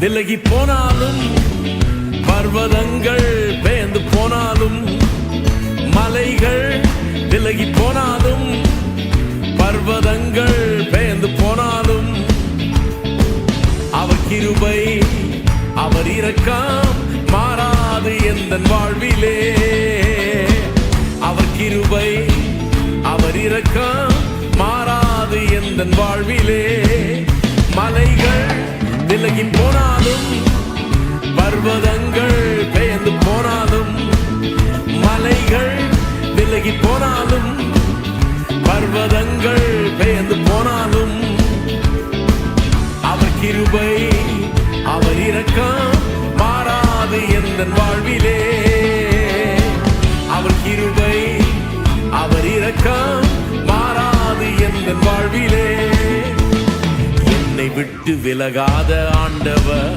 விலகி போனாலும், பர்வதங்கள் பெயர்ந்து போனாலும், மலைகள் விலகி போனாலும், பர்வதங்கள் பெயர்ந்து போனாலும், அவர் கிருபை அவர் இரக்கம் மாறாது எந்தன் வாழ்விலே. அவர் கிருபை அவர் இரக்கம் மாறாது எந்தன் வாழ்விலே. மலைகள் விலகி போனாலும், பர்வதங்கள் பெயர்ந்து போனாலும், மலைகள் விலகி போனாலும், பர்வதங்கள் பெயர்ந்து போனாலும், அவர் கிருபை அவர் இரக்கம் மாறாது எந்தன் வாழ்விலே. அவர் கிருபை அவர் இரக்கம் மாறாது எந்தன் வாழ்விலே. என்னை விட்டு விலகாத ஆண்டவர்,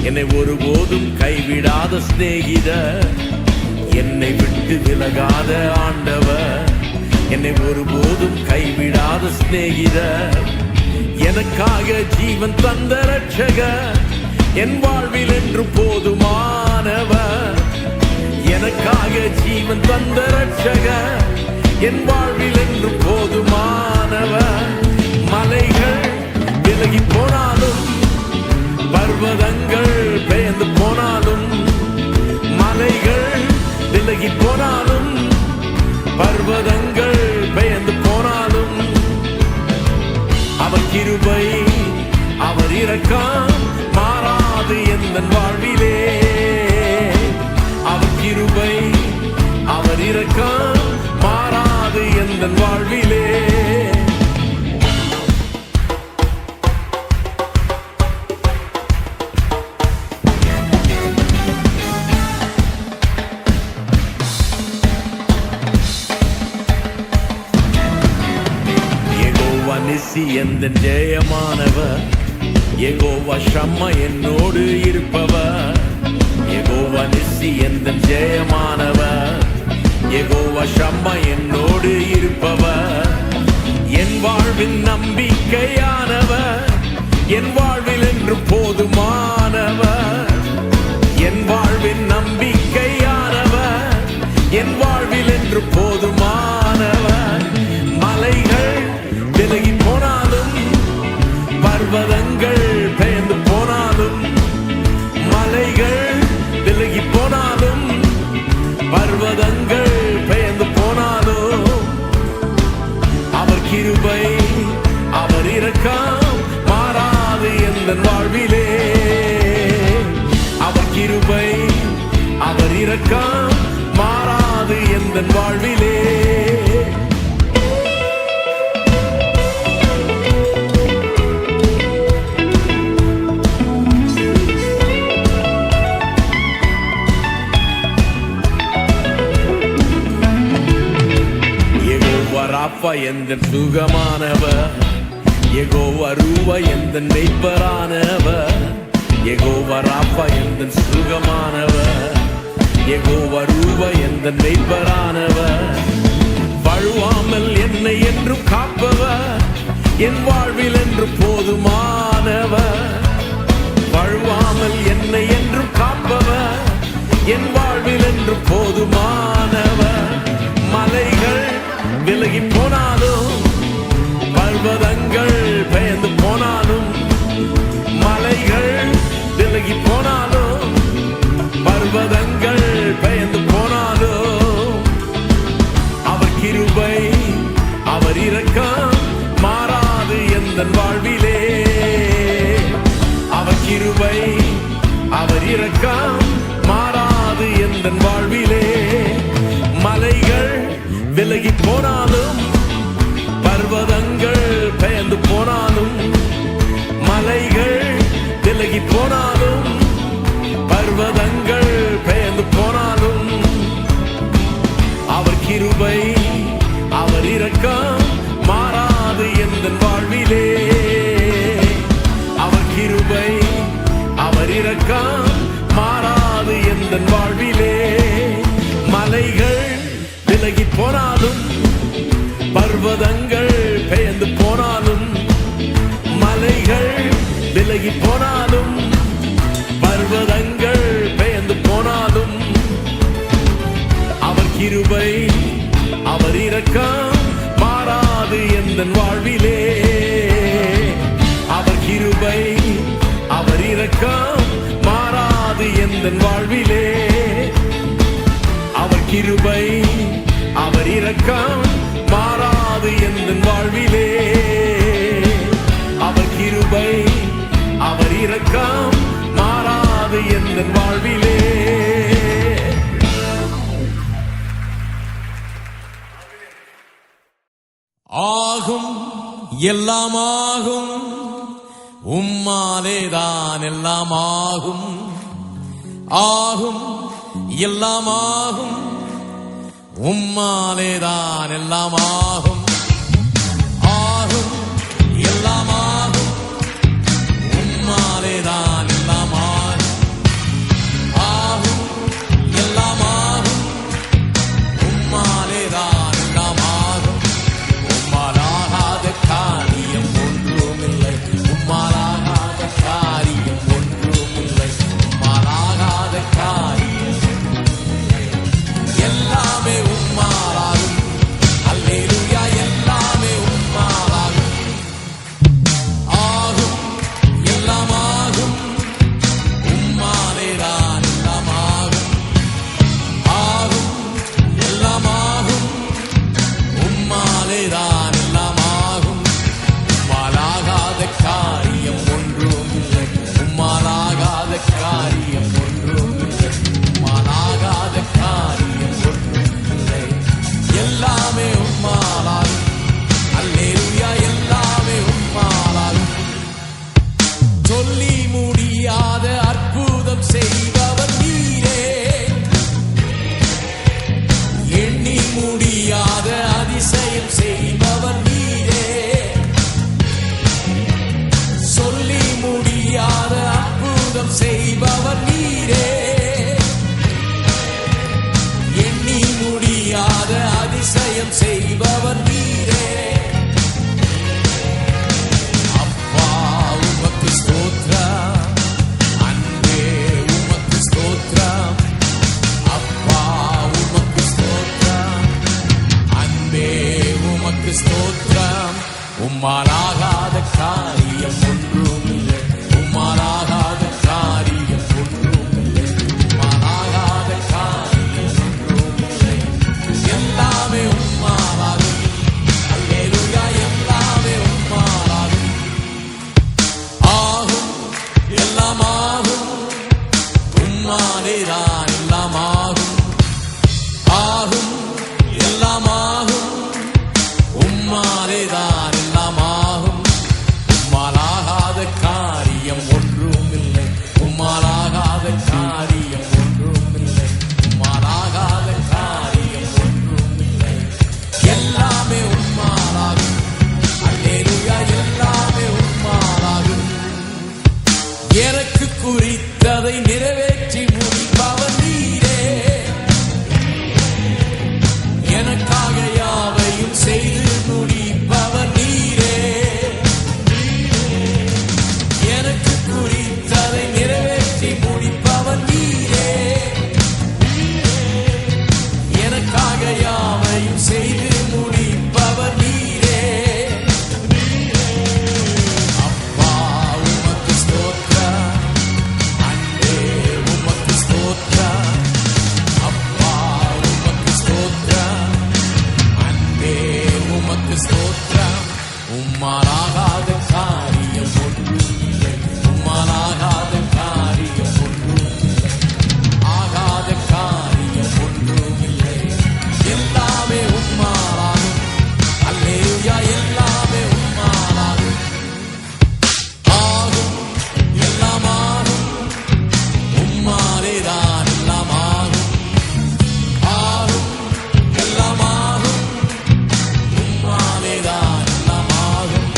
என்னை ஒருபோதும் கைவிடாத சிநேகிதர். என்னை விட்டு விலகாத ஆண்டவர், என்னை ஒருபோதும் கைவிடாத சிநேகிதர். எனக்காக ஜீவன் தந்த ரட்சகர், என் வாழ்வில் என்று போதுமானவர். எனக்காக ஜீவன் தந்த ரட்சகர், என் வாழ்வில் என்று போதுமானவர். மலைகள் விலகி போனாலும், பர்வதங்கள் பெயர்ந்து போனாலும், மலைகள் விலகி போனாலும், பர்வதங்கள் பெயர்ந்து போனாலும், அவர் கிருபை அவர் இரக்கம் மாறாது எந்தன் வாழ்விலே. அவர் கிருபை அவர் இரக்கம் மாறாது எந்தன் வாழ்விலே. நிசி எந்தன் ஜெயமானவர், யெகோவா ஷம்மா என்னோடு இருப்பவர். யெகோவா நிசி எந்தன் ஜெயமானவர், யெகோவா ஷம்மா என்னோடு இருப்பவர். என் வாழ்வின் நம்பிக்கையானவர், என் வாழ்வில் என்று போதுமானவர். என் வாழ்வின் நம்பிக்கையானவர், என் வாழ்வில் என்று போதுமானவர். மலைகள் விலகி போனாலும், பர்வதங்கள் பெயர்ந்து போனாலும், மலைகள் விலகி போனாலும், பர்வதங்கள் பெயர்ந்து போனாலும், அவர் கிருபை அவர் இரக்கம் மாறாது எந்தன் வாழ்விலே. அவர் கிருபை அவர் இரக்கம் மாறாது எந்தன் வாழ்விலே. ராப்பா எந்தன் சுகமானவர், யெகோவா ரூவா எந்தன் மெய்ப்பரானவர். யெகோவா ராப்பா எந்தன் சுகமானவர், யெகோவா ரூவா எந்தன் மெய்ப்பரானவர். வழுவாமல் என்னை என்றும் காப்பவர், என் வாழ்வில் என்று போதுமானவர். வழுவாமல் என்னை என்றும் காப்பவர், என் வாழ்வில் என்று போதுமானவர். மலைகள் விலகி போனாலும், பர்வதங்கள் பெயர்ந்து போனாலும், மலைகள் விலகி போனாலும், பர்வதங்கள் பெயர்ந்து போனாலும், அவர் கிருபை அவர் இரக்கம் மாறாது எந்தன் வாழ்விலே. அவர் கிருபை அவர் இரக்கம் மாறாது எந்தன் வாழ்விலே. மலைகள் விலகி போனாலும், பர்வதங்கள் பெயர்ந்து போனாலும், மலைகள் விலகி போனாலும், பர்வதங்கள் பெயர்ந்து போனாலும், அவர் கிருபை அவர் இரக்கம் மாறாது எந்தன் வாழ்விலே. அவர் கிருபை அவர் இரக்கம் மாறாது எந்தன் வாழ்விலே. மலைகள் விலகி போனாலும், பர்வதங்கள் பெயர்ந்து போனாலும், மலைகள் விலகி போனாலும், இரக்கம் மாறாது எந்தன் வாழ்விலே. அவர் கிருபை அவர் இரக்கம் மாறாது எந்தன் வாழ்விலே. அவர் கிருபை அவர் இரக்கம் மாறாது எந்தன் வாழ்விலே. அவர் கிருபை அவர் இரக்கம் மாறாது எந்தன் வாழ்விலே. ஆகும் எல்லாமாகும் உம்மாலேதான் எல்லாமாகும். ஆகும் எல்லாமாகும் உம்மாலேதான் எல்லாமாகும். ஆகும் எல்லாமாகும் உம்மாலேதான் எல்லாமாகும். ஆகும் எல்லாமாகும் உம்மாலேதான் எல்லாமாகும். உம்மாலாகாத காரியம் ஒன்றுமில்லை. உம்மாலாகாத காரியம் ஒன்றுமில்லை. உம்மாலாகாத காரியம் எல்லாமே உம்மாலாகும். அல்லேலூயா எல்லாமே உம்மாலாகும். ஆகும் எல்லாமாகும் உம்மாலேதான் எல்லாமாகும். ஆகும் எல்லாமாகும் உம்மாலேதான் எல்லாமாகும். உம்மாலாகாத காரியம் ஒன்றுமில்லை. உம்மாலாகாத காரியம் ஒன்றுமில்லை. உம்மாலாகாத காரியம் ஒன்றுமில்லை. எல்லாமே உம்மாலாகும். அல்லேலூயா எல்லாமே உம்மாலாகும். சொல்லி முடியாத அற்புதம் செய்பவர் நீரே. எண்ணி முடியாத அதிசயம் செய்பவர் நீரே. சொல்லி முடியாத அற்புதம் செய்பவர் நீரே. எண்ணி முடியாத அதிசயம் செய்பவர் நீரே. அப்பா உமக்கு ஸ்தோத்திரம். அன்பே உமக்கு ஸ்தோத்திரம். அப்பா உமக்கு ஸ்தோத்திரம். அன்பே உமக்கு ஸ்தோத்திரம். உம்மாலாகாத காரியம் ஒன்றுமில்லை. உம்மாலாகாத காரியம் ஒன்றுமில்லை. உம்மாலாகாத காரியம் ஒன்றுமில்லை. எல்லாமே உம்மாலாகும். அல்லேலூயா எல்லாமே உம்மாலாகும். ஆகும் எல்லாமாகும் உம்மாலேதான் எல்லாமாகும். ஆகும் எல்லாமாகும் உம்மாலேதான் எல்லாமாகும். உம்மாலாகாத காரியம் ஒன்றுமில்லை. உம்மாலாகாத காரியம் ஒன்றுமில்லை. உம்மாலாகாத காரியம் ஒன்றுமில்லை. எல்லாமே உம்மாலாகும். அல்லேலூயா எல்லாமே உம்மாலாகும். எனக்கு குறித்ததை நிறைவேற்றி முடிப்பவர் நீரே. எனக்காக யாவையும் செய்து முடிப்பவர் நீரே. எனக்கு குறித்ததை நிறைவேற்றி முடிப்பவர் நீரே. எனக்காக யாவையும் செய்து முடிப்பவர் நீரே. அப்பா உமக்கு ஸ்தோத்திரம். அன்பே உமக்கு ஸ்தோத்திரம். அப்பா உமக்கு ஸ்தோத்திரம். அன்பே உமக்கு ஸ்தோத்திரம். உம்மாலாகாத காரியம் ஒன்றுமில்லை. உம்மாலாகாத காரியம் ஒன்றுமில்லை. ஆகாத காரியம் ஒன்றுமில்லை. எல்லாமே உம்மாலாகும். அல்லேலூயா எல்லாமே உம்மாலாகும். ஆகும் எல்லாமாகும் உம்மாலேதான் எல்லாமாகும். ஆகும் எல்லாமாகும் உம்மாலேதான் எல்லாமாகும்.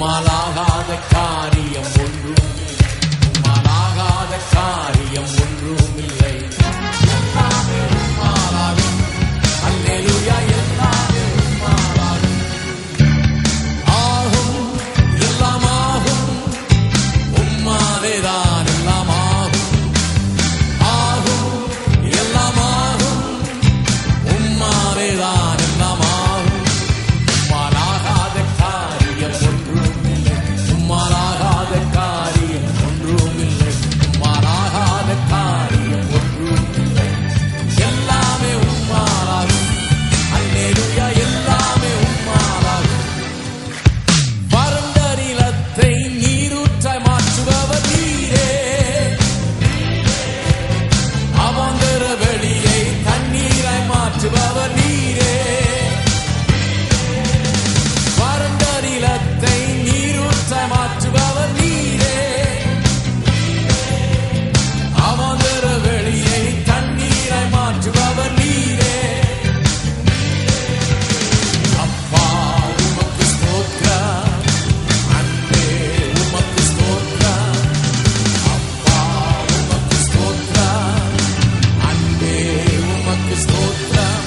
உம்மாலாகாத காரியம் ஒன்றும் இல்லை. உம்மாலாகாத காரியம் ஒன்றும் இல்லை. எல்லாமே உம்மாலாகும். அல்லேலூயா, எல்லாமே உம்மாலாகும். ஆகும், எல்லாமாகும். உம்மாலேதான் எல்லாமாகும். ஆகும், எல்லாமாகும். உம்மாலேதான் எல்லாமாகும். உம்மாலாகாத காரியம் ஒன்றும் இல்லை. உம்மாலாகாத காரியம் ஒன்றும் இல்லை. உம்மாலாகாத காரியம் ஒன்றும் இல்லை. எல்லாமே உம்மாலாகும். அல்லேலூயா, எல்லாமே உம்மாலாகும். வறண்ட நிலத்தை நீரூற்றாய் மாற்றுபவர் நீரே. அவாந்தர வெளியை தண்ணீராய் மாற்றுபவர் நீரே. வறண்ட நிலத்தை நீரூற்றாய் மாற்றுபவர் நீரே. அவாந்தர வெளியை தண்ணீராய் மாற்றுபவர் நீரே. அப்பா உமக்கு ஸ்தோத்திரம். அன்பே உமக்கு ஸ்தோத்திரம். அப்பா உமக்கு ஸ்தோத்திரம். அன்பே உமக்கு ஸ்தோத்திரம்.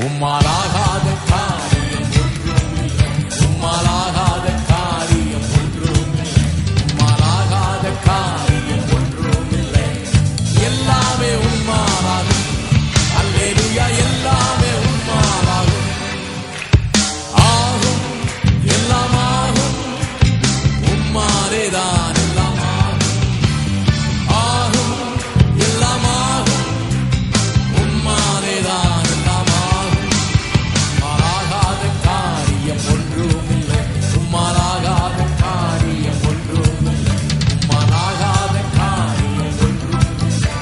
உம்மாலாகாத காரியம் ஒன்றும் இல்லை. உம்மாலாகாத காரியம் ஒன்றும் இல்லை. உம்மாலாகாத காரியம் ஒன்றும் இல்லை. எல்லாமே உம்மாலாகும். அல்லேலூயா, எல்லாமே உம்மாலாகும். ஆகும், எல்லாமாகும். உம்மாலேதான் எல்லாமாகும். ஆகும், எல்லாமாகும். உம்மாலேதான் எல்லாமாகும். உம்மாலாகாத காரியம் ஒன்றும் இல்லை. உம்மாலாகாத காரியம் ஒன்றும் இல்லை. உம்மாலாகாத காரியம் ஒன்றும் இல்லை.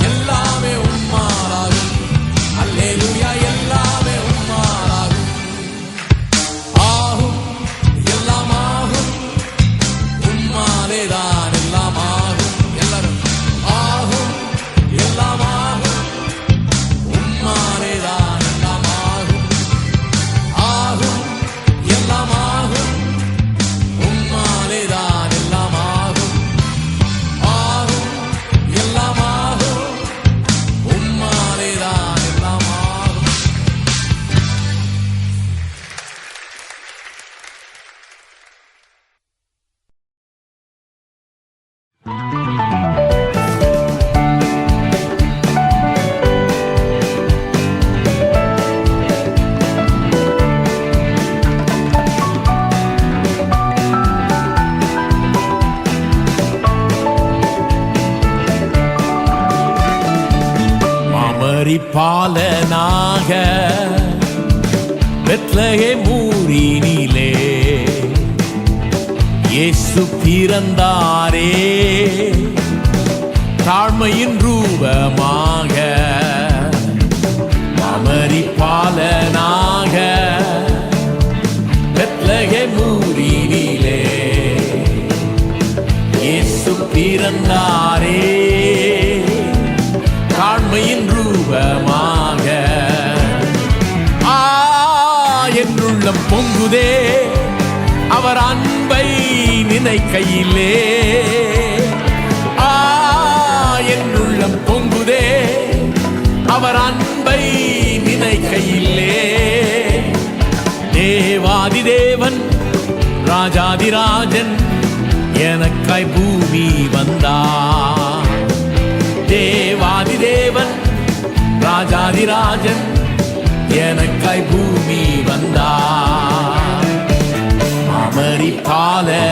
எல்லாமே உம்மாலாகும். அல்லேலூயா, எல்லாமே உம்மாலாகும். ஆகும், எல்லாமாகும். உம்மாலேதான் எல்லாமாகும். எல்லாரும் ஆகும், எல்லாமாகும். உம்மாலேதான் எல்லாமாகும். ஆகும், எல்லாமாகும். உம்மாலேதான் எல்லாமாகும். ஆகும், எல்லாமாகும். உம்மாலேதான் எல்லாமாகும். மாமரிப்பாலனாக பெத்லகேம் ஊரினிலே இயேசு பிறந்தாரே. தாழ்மையின் ரூபமாக மாமரிப்பாலனாக பெத்லகேம் ஊரினிலே இயேசு பிறந்தாரே. தாழ்மையின் ரூபமாக என்னுள்ளம் பொங்குதே அவர் அன்பை நினைக்கையிலே. என்னுள்ளம் பொங்குதே அவர் அன்பை நினைக்கையிலே. தேவாதி தேவன் ராஜாதிராஜன் எனக்காய் பூமி வந்தார். தேவாதி தேவன் ராஜாதிராஜன் எனக்காய் பூமி வந்தார். மாமரிப்பாலனாக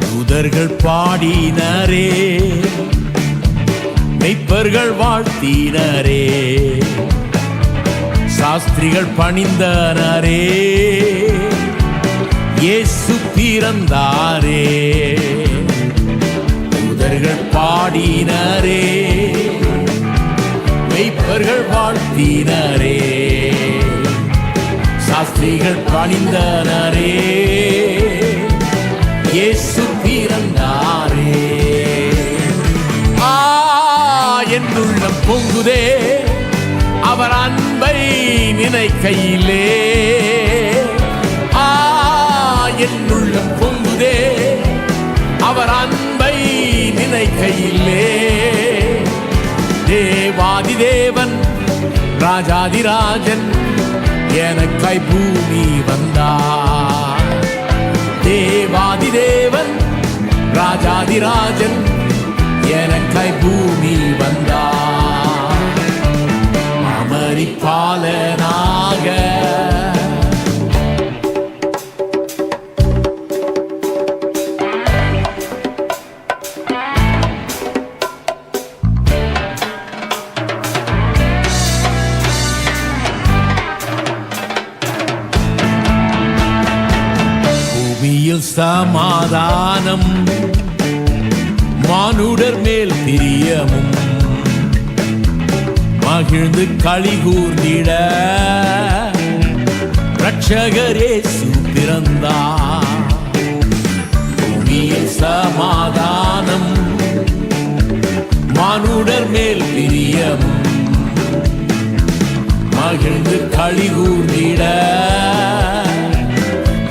தூதர்கள் பாடினரே, மெய்ப்பர்கள் வாழ்த்தினரே, சாஸ்திரிகள் பணிந்தனரே, இயேசு பிறந்தாரே. தூதர்கள் பாடினரே, மெய்ப்பர்கள் வாழ்த்தினரே, சாஸ்திரிகள் பணிந்தனரே, இயேசு பிறந்தாரே. என் உள்ளம் பொங்குதே அவர் அன்பை நினைக்கையிலே, என் உள்ளம் பொங்குதே அவர் அன்பை நினைக்கையிலே. தேவாதி தேவன் ராஜாதிராஜன் எனக்காய் பூமி வந்தார். தேவாதி தேவன் ராஜாதிராஜன் எனக்காய் பூமி வந்தார். அமரிப்பாலனாக பூமியில் சமாதானம், மானுடர் மேல் பிரியமும், மகிழ்ந்து களி கூர்ந்திட இரட்சகர் இயேசு பிறந்தார். பூமியில் சமாதானம், மானுடர் மேல் பிரியமும், மகிழ்ந்து களி கூர்ந்திட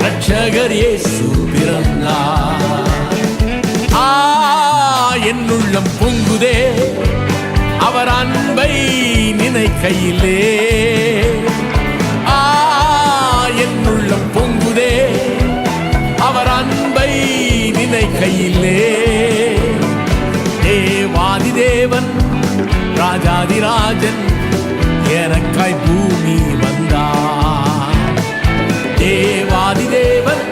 இரட்சகர் இயேசு பிறந்தார். என் உள்ளம் பொங்குதே அவர் அன்பை நினைக்கையிலே, என் உள்ளம் பொங்குதே அவர் அன்பை நினைக்கையிலே. தேவாதி தேவன் ராஜாதிராஜன் எனக்காய் பூமி வந்தார். தேவாதி தேவன்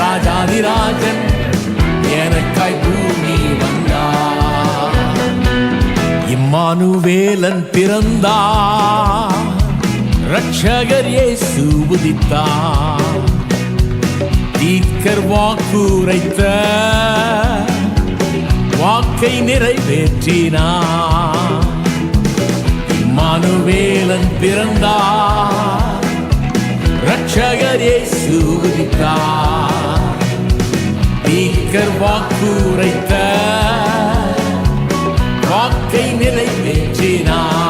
ராஜாதிராஜன் எனக்காய் பூமி வந்தார். இம்மானுவேலன் பிறந்தார், இரட்சகர் இயேசு உதித்தார். தீர்க்கர் வாக்குரைத்த வாக்கை நிறைவேற்றினார். இம்மானுவேலன் பிறந்தார், இரட்சகர் இயேசு உதித்தார். தீர்க்கர் வாக்குரைத்த வாக்கை நிறைவேற்றினார்.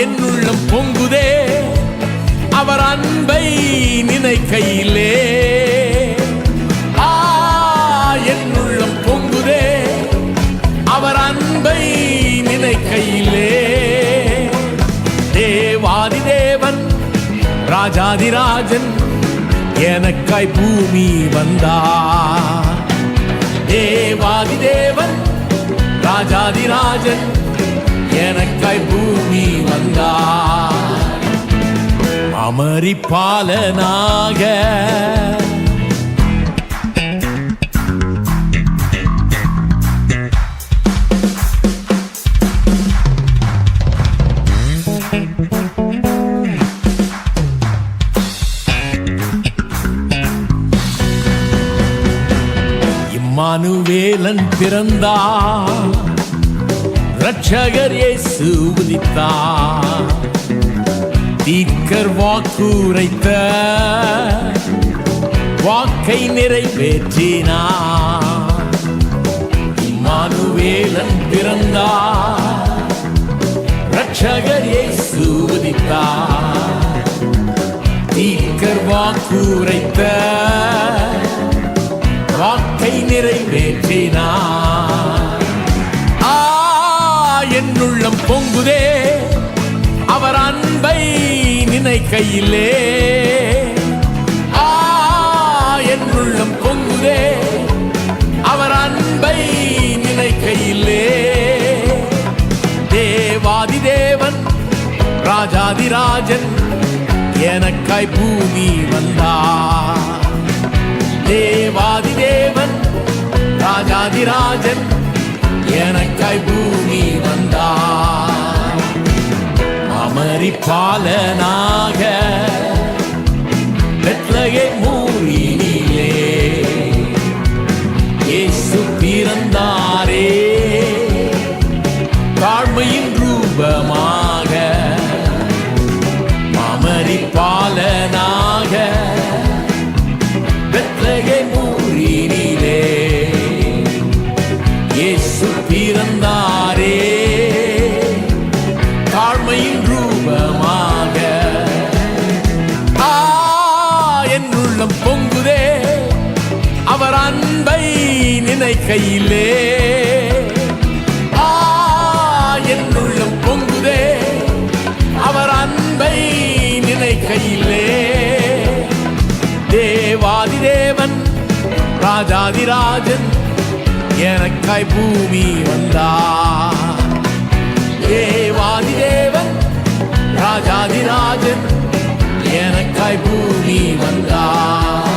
என் உள்ளம் பொங்குதே அவர் அன்பை நினைக்கையிலே, என் உள்ளம் பொங்குதே அவர் அன்பை நினைக்கையிலே. தேவாதி தேவன் ராஜாதிராஜன் எனக்காய் பூமி வந்தார். தேவாதி தேவன் ராஜாதிராஜன் எனக்காய் பூமி வந்தார். அமரிப்பாலனாக இம்மானுவேலன் பிறந்தார், இரட்சகர் இயேசு உதித்தார். தீர்க்கர் வாக்குரைத்த வாக்கை நிறைவேற்றினார். இம்மானுவேலன் பிறந்தார், இரட்சகர் இயேசு உதித்தார். தீர்க்கர் வாக்குரைத்த வாக்கை நிறைவேற்றினார். என் உள்ளம் பொங்குதே அவர் அன்பை நினைக்கையிலே, என் உள்ளம் பொங்குதே அவர் அன்பை நினைக்கையிலே. தேவாதி தேவன் ராஜாதிராஜன் எனக்காய் பூமி வந்தார். தேவாதி தேவன் ராஜாதிராஜன் எனக்காய் பூமி வந்தார். அமரிப்பாலனாக பெத்லகேம் ஊரினிலே இயேசு பிறந்தாரே, தாழ்மையின் ரூபமாக மாமரி பாலனாக பெத்லகேம் ஊரினிலே இயேசு பிறந்தாரே. தாழ்மையின் ரூபமாக என் உள்ளம் பொங்குதே அவர் அன்பை நினைக்கையிலே. என் உள்ளம் பொங்குதே அவர் அன்பை நினைக்கையிலே. தேவாதி தேவன் ராஜாதிராஜன் எனக்காய் பூமி வந்தார். தேவாதி தேவன் ராஜாதிராஜன் எனக்காய் பூமி வந்தார்.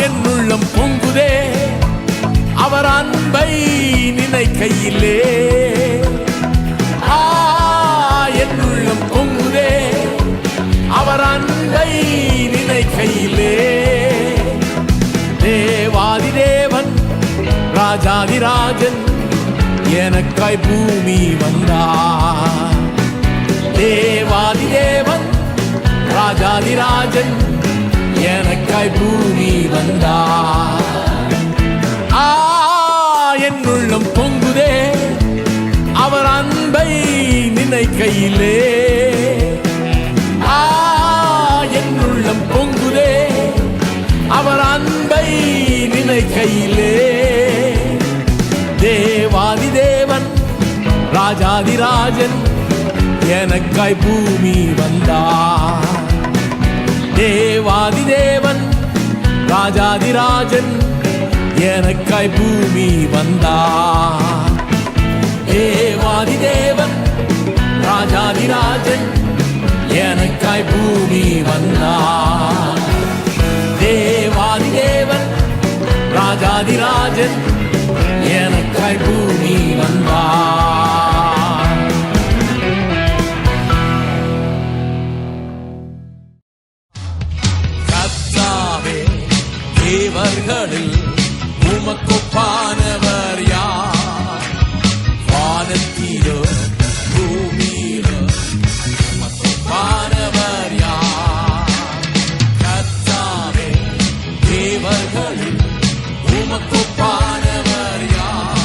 என் உள்ளம் பொங்குதே அவர் அன்பை நினைக்கையிலே. என் உள்ளம் பொங்குதே அவர் அன்பை நினைக்கையிலே. தேவாதி தேவன் ராஜாதிராஜன் எனக்காய் பூமி வந்தார். தேவாதி தேவன் ராஜாதிராஜன் எனக்காய் பூமி வந்தார். என் உள்ளம் பொங்குதே அவர் அன்பை நினைக்கையிலே. என் உள்ளம் பொங்குதே அவர் அன்பை நினைக்கையிலே. தேவாதி தேவன் ராஜாதிராஜன் எனக்காய் பூமி வந்தார். தேவாதி தேவன் ராஜாதிராஜன் எனக்காய் பூமி வந்தார். தேவாதி தேவன் ராஜாதிராஜன் எனக்காய் பூமி வந்தார். தேவாதி தேவன் ராஜாதிராஜன் எனக்காய் பூமி வந்தார். கர்த்தாவே தேவர்களில் உமக்கொப்பானவர் யார்? வானத்திலோ பூமியிலோ உமக்கொப்பானவர் யார்? கர்த்தாவே தேவர்களில் உமக்கொப்பானவர் யார்?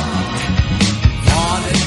வானத்திலோ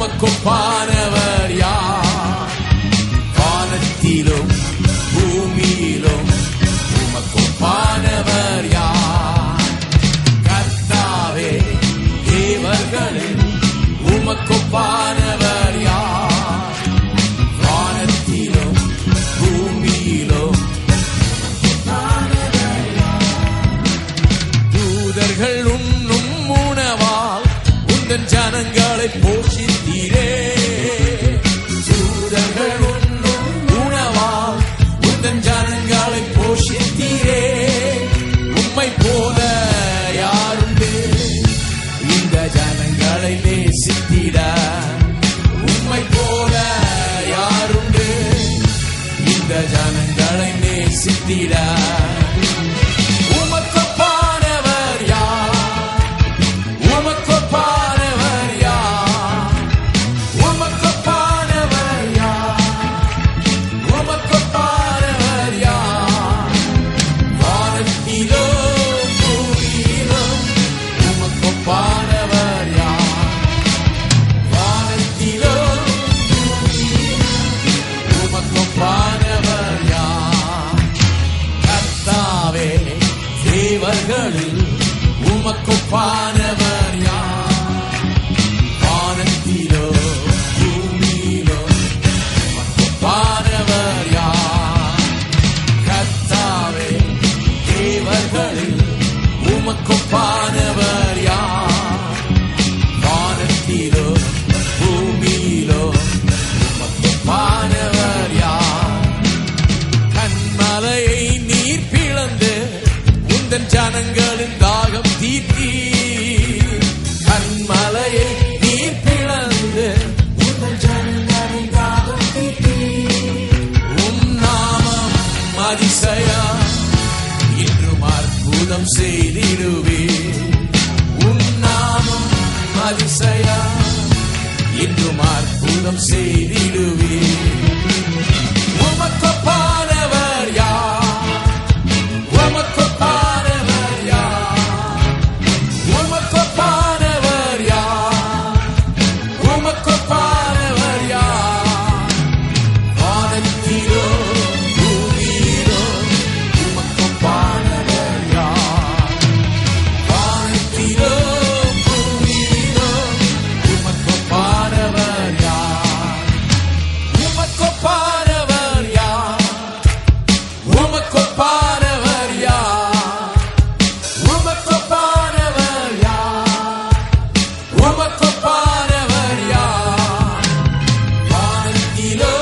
உமக்கொப்பானவர் யார்? வானத்திலும் பூமியிலும் உமக்கொப்பானவர் யார்? கர்த்தாவே தேவர்களில் உமக்கொப்பானவர் யார்? வானத்திலும் பூமியிலும் தூதர்கள் உண்ணும் உணவால் உந்தன் ஜனங்களை போஷித்தீரே. தூதர்கள் உண்ணும் உணவால் உந்தன் ஜனங்களை போஷித்தீரே. உம்மை போல யாருண்டு இந்த ஜனங்களை நேசித்திட? உம்மை போல யாருண்டு இந்த ஜனங்களை நேசித்திட? உமக்கொப்பானவர் யார்? உமக்கொப்பானவர் யார்? உமக்கொப்பானவர் யார்? உமக்கொப்பானவர் யார்? வானத்திலோ பூமியிலோ உமக்கொப்பானவர் யார்? வானத்திலோ பூமியிலோ உமக்கொப்பானவர் யார்? கர்த்தாவே தேவர்களில் உமக்கொப்பானவர் யார்? வானத்திலோ பூமியிலோ உமக்கொப்பானவர் யார்? கர்த்தாவே தேவர்களில் உமக்கொப்பானவர் யார்? வானத்திலோ பூமியிலோ உமக்கொப்பானவர் யார்? கன்மலையை நீர் பிளந்து உந்தன் ஜனங்களின் தாகம் தீர்த்தி. கன்மலையை நீர் பிளந்து உந்தன் ஜனங்களின் தாகம் தீர்த்தி. உம் நாமம் அதிசயம் என்றும் அற்புதம் செய்திடுவே. உம் நாமம் அதிசயம் என்றும் அற்புதம் செய்திடுவே. உமக்கொப்பானவர் யார்? உமக்கொப்பானவர் யார்? உமக்கொப்பானவர் யார்? உமக்கொப்பானவர் யார்? வானத்திலோ பூமியிலோ உமக்கொப்பானவர் யார்? வானத்திலோ பூமியிலோ உமக்கொப்பானவர் யார்? உமக்கொப்பானவர் யார்? உமக்கொப்பானவர் யார்? உமக்கொப்பானவர் யார்? உமக்கொப்பானவர் யார்? வானத்திலோ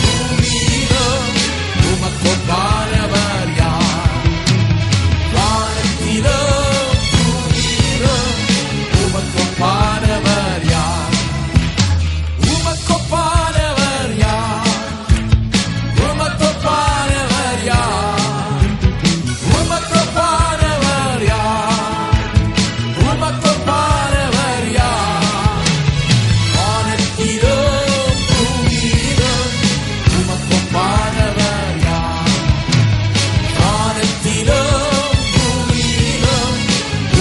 பூமியிலோ உமக்கொப்பானவர் யார்? வானத்திலோ பூமியிலோ உமக்கொப்பானவர் யார்? உமக்கொப்பானவர் யார்? உமக்கொப்பானவர் யார்? உமக்கொப்பானவர் யார்? உமக்கொப்பானவர் யார்? வானத்திலோ பூமியிலோ உமக்கொப்பானவர் யார்? வானத்திலோ பூமியிலோ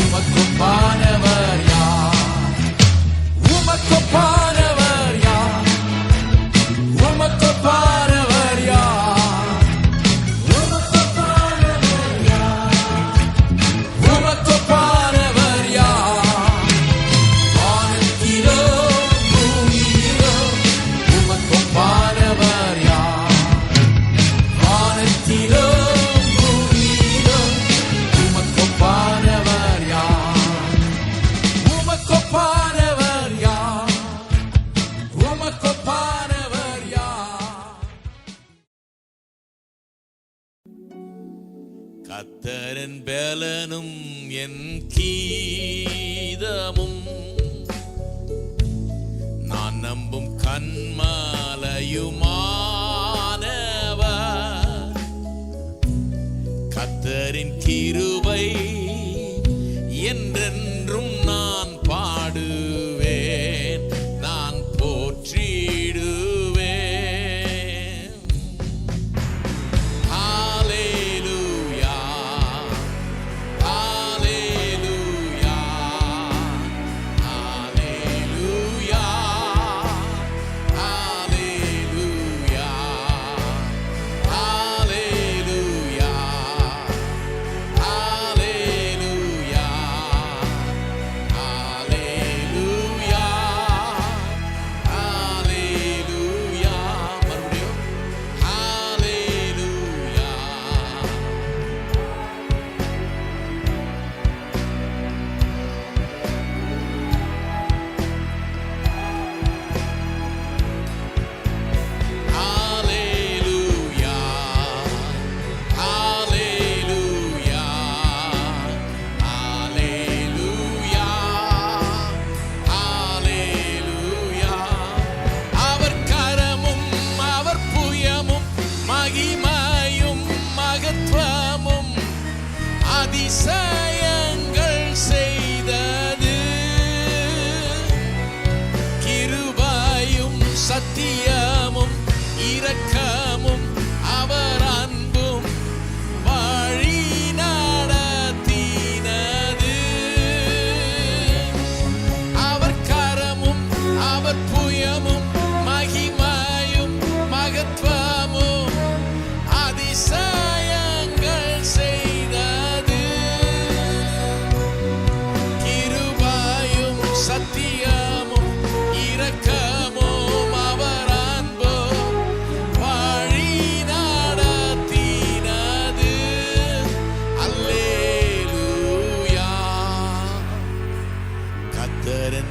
உமக்கொப்பானவர் யார்? உமக்கொப்பானவர் யார்? உமக்கொப்பானவர் யார்? உமக்கொப்பானவர் யார்? உமக்கொப்பானவர் யார்? வானத்திலோ பூமியிலோ உமக்கொப்பானவர் யார்? வானத்திலோ பூமியிலோ உமக்கொப்பானவர் யார்? உமக்கொப்பானவர் யார்? உமக்கொப்பானவர் யார்? கர்த்தரின் பெலனும் என் கீதமும் நான் நம்பும் கன்மலையுமானவர். கர்த்தரின் கிருபை என்றென்றும் நான் பாடுவேன், நான் போற்றிடுவேன். ஹalleluya, ஹalleluya, ஹalleluya.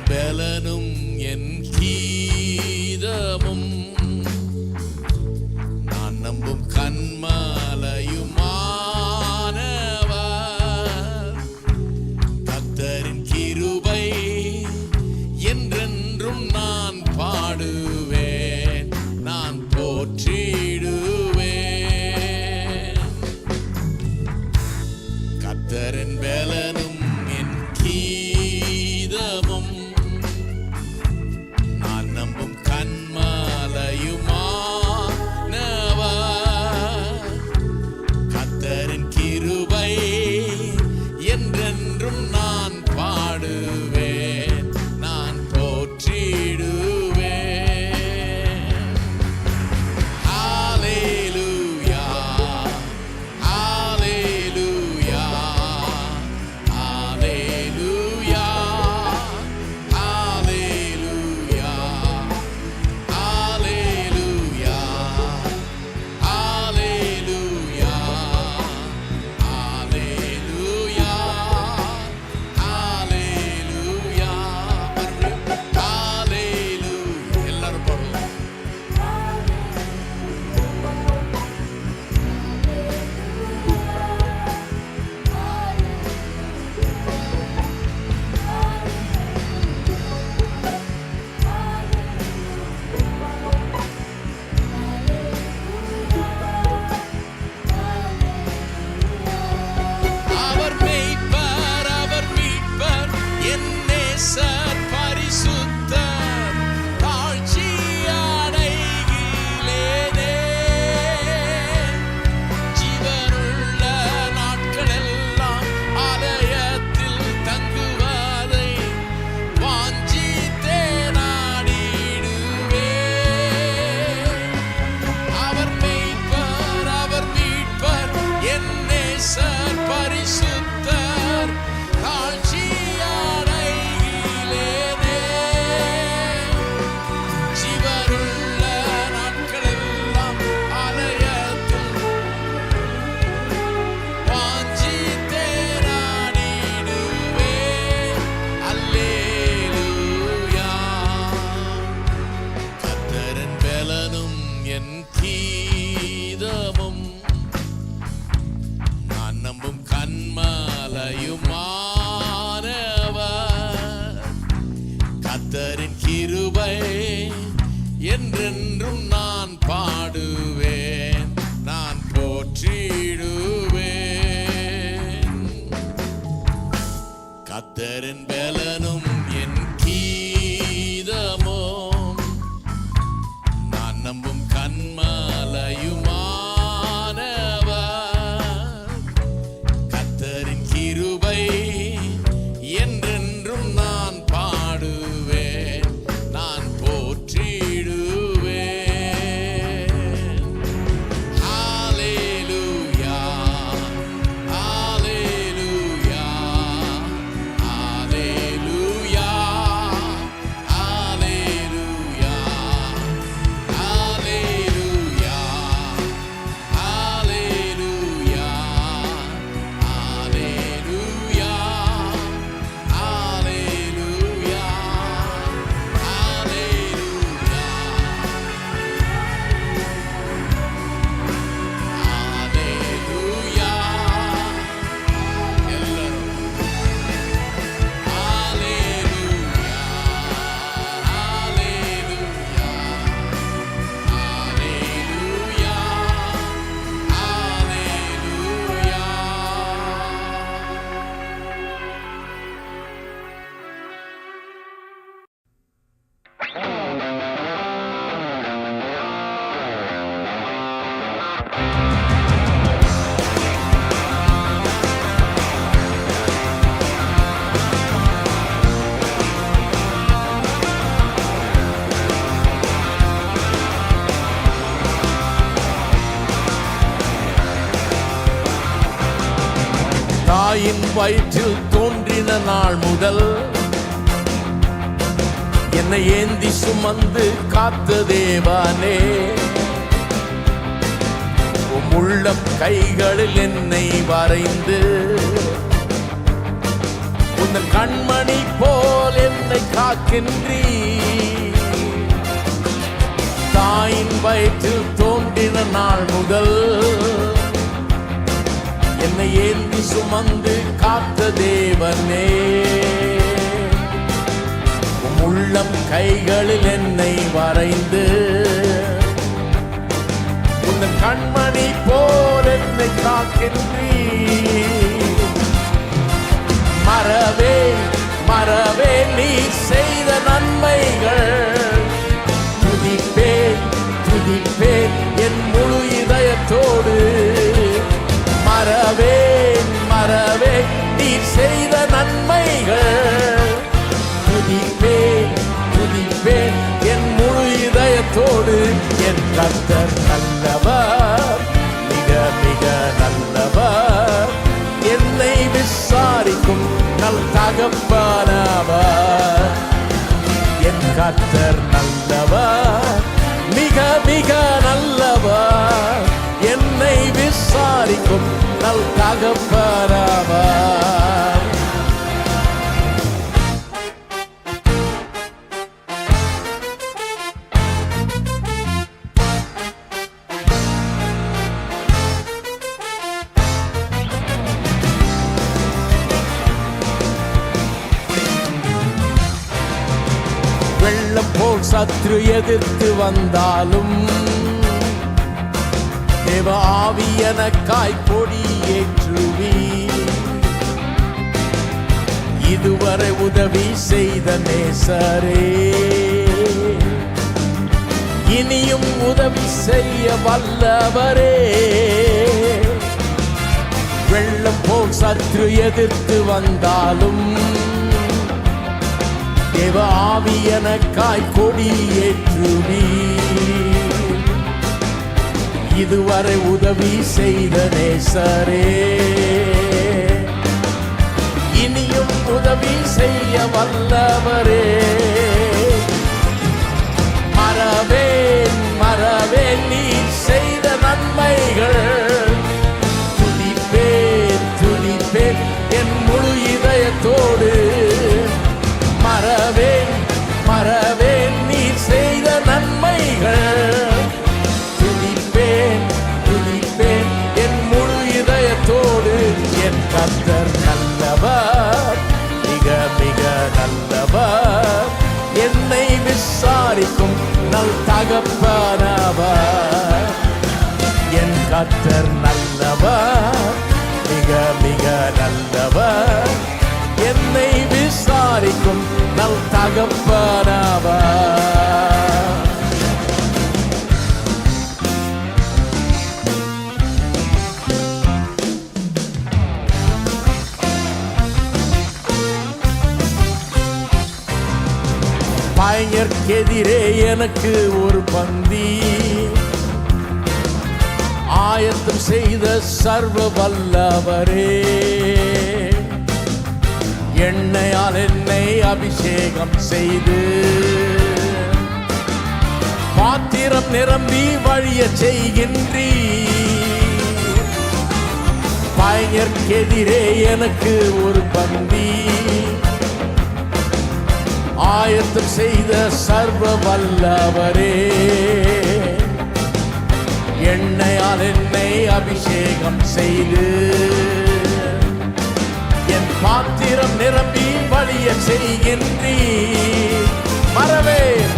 பலனும் என் கீதமும் நான் நம்பும் கன்மலையுமானவர். கர்த்தரின் கிருபை என்றென்றும் நான் பாடுவேன், நான் போற்றிடுவேன். கர்த்தரின் பலனும் என் கீதமும் நான் நம்பும் கன்மலையுமானவர். கர்த்தரின் கிருபை என்றென்றும் நான் பாடுவேன், நான் போற்றிடுவேன். ஹல்லேலூயா, ஹல்லேலூயா, ஹல்லேலூயா, ஹல்லேலூயா, ஹல்லேலூயா, ஹல்லேலூயா, ஹல்லேலூயா, ஹல்லேலூயா. ஹல்லேலூயா. எல்லாரும் பாடுவோம். அவர் மேய்ப்பர், அவர் மீட்பர், என் நேசர் பரிசுத்தர். தாழ்ச்சி அடைகிலேனே. ஜீவனுள்ள நாட்களெல்லாம் ஆலயத்தில் தங்குவதை வாஞ்சித்தே நாடிடுவேன். அவர் மேய்ப்பர், அவர் மீட்பர், என் நேசர் பரிசுத்தர். தாழ்ச்சி அடைகிலேனே. ஜீவனுள்ள நாட்களெல்லாம் ஆலயத்தில் வாஞ்சித்தே நாடிடுவேன். அல்லேலூயா. கர்த்தரின் பலனும் என் கீதமும் நான் நம்பும் கன்மலையுமானவர். கர்த்தரின் கிருபை என்றென்றும் நான் பாடுவேன், நான் போற்றிடுவேன். கர்த்தரின் பலனும் என் கீதமும் நான் நம்பும் கன்மலையுமானவர். கர்த்தரின் கிருபை என்றென்றும் நான் பாடுவேன், நான் போற்றிடுவேன். ஹல்லேலூயா, ஹல்லேலூயா, ஹல்லேலூயா, ஹல்லேலூயா, ஹல்லேலூயா, ஹல்லேலூயா, ஹல்லேலூயா, ஹல்லேலூயா, ஹல்லேலூயா. எல்லாரும் ஹல்லேலூயா, ஹல்லேலூயா, ஹல்லேலூயா, ஹல்லேலூயா. தாயின் வயிற்றில் தோன்றின நாள் முதல் என்னை ஏந்தி சுமந்து காத்த தேவனே, உம் உள்ளம் கைகளில் என்னை வரைந்து உந்தன் கண்மணி போல் என்னை காக்கின்றீ. தாயின் வயிற்றில் தோன்றின நாள் முதல் என்னை ஏந்தி சுமந்து காத்த தேவனே. உம் உள்ளம் கைகளில் என்னை வரைந்து உந்தன் கண்மணி போல் என்னை காக்கின்றீ. மறவே மறவே நீ செய்த நன்மைகள், துதிப்பேன் துதிப்பேன் என் முழு இதயத்தோடு. மறவேன் மறவேன் நீ செய்த நன்மைகள், துதிப்பேன் துதிப்பேன் என் முழு இதயத்தோடு. என் கர்த்தர் நல்லவர், மிக மிக நல்லவர், என்னை விசாரிக்கும் நல் தகப்பனவர். என் கர்த்தர் நல்லவர், மிக மிக நல்லவர், என்னை விசாரிக்கும் நல் தகப்பனவர். வெள்ளம் போல் சத்ரு எதிர்த்து வந்தாலும் தேவ ஆவி எனக்காய் கொடி ஏற்றுவி. இதுவரை உதவி செய்த நேசரே, இனியும் உதவி செய்ய வல்லவரே. வெள்ளம் போல் சத்ரு எதிர்த்து வந்தாலும் தேவ ஆவி எனக்காய் கொடி ஏற்றுவி. இதுவரை உதவி செய்த நேசரே, இனியும் உதவி செய்ய வல்லவரே. மறவேன் மறவேன் நீ செய்த நன்மைகள், துதிப்பேன் துதிப்பேன் என் முழு இதயத்தோடு. மறவேன் மறவேன் நீ செய்த நன்மைகள், துதிப்பேன் துதிப்பேன் என் முழு இதயத்தோடு. என் கர்த்தர் நல்லவர், மிக மிக நல்லவர், என்னை விசாரிக்கும் நல் தகப்பனவர். என் கர்த்தர் நல்லவர், மிக மிக நல்லவர், என்னை விசாரிக்கும் நல் தகப்பனவர். பயங்கர்க்கெதிரே எனக்கு ஒரு பந்தி ஆயத்தம் செய்த சர்வ வல்லவரே. எண்ணெயால் என்னை அபிஷேகம் செய்து பாத்திரம் நிரம்பி வழிய செய்கின்றீ. பயங்கர்க்கெதிரே எனக்கு ஒரு பந்தி ஆயத்தம் செய்த சர்வ வல்லவரே. எண்ணெயால் என்னை அபிஷேகம் செய்து என் பாத்திரம் நிரம்பி வழிய செய்கின்றீ. மறவேன்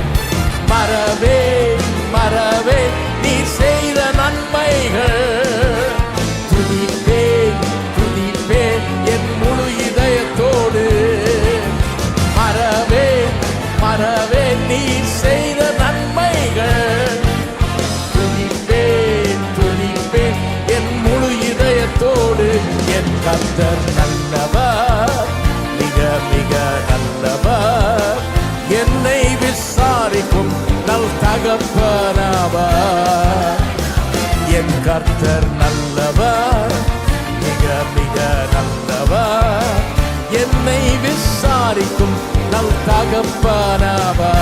மறவேன் மறவேன் நீ செய்த நன்மைகள், துதிப்பேன் துதிப்பேன் என் முழு இதயத்தோடு. மறவேன் மறவேன் நீ செய்த நன்மைகள், துதிப்பேன் துதிப்பேன் என் முழு இதயத்தோடு. என் கர்த்தர் நல்லவர், மிக மிக நல்லவர், என்னை விசாரிக்கும் நல் தகப்பனவர். என் கர்த்தர் நல்லவர், மிக மிக நல்லவர், என்னை விசாரிக்கும் நல் தகப்பனவர்.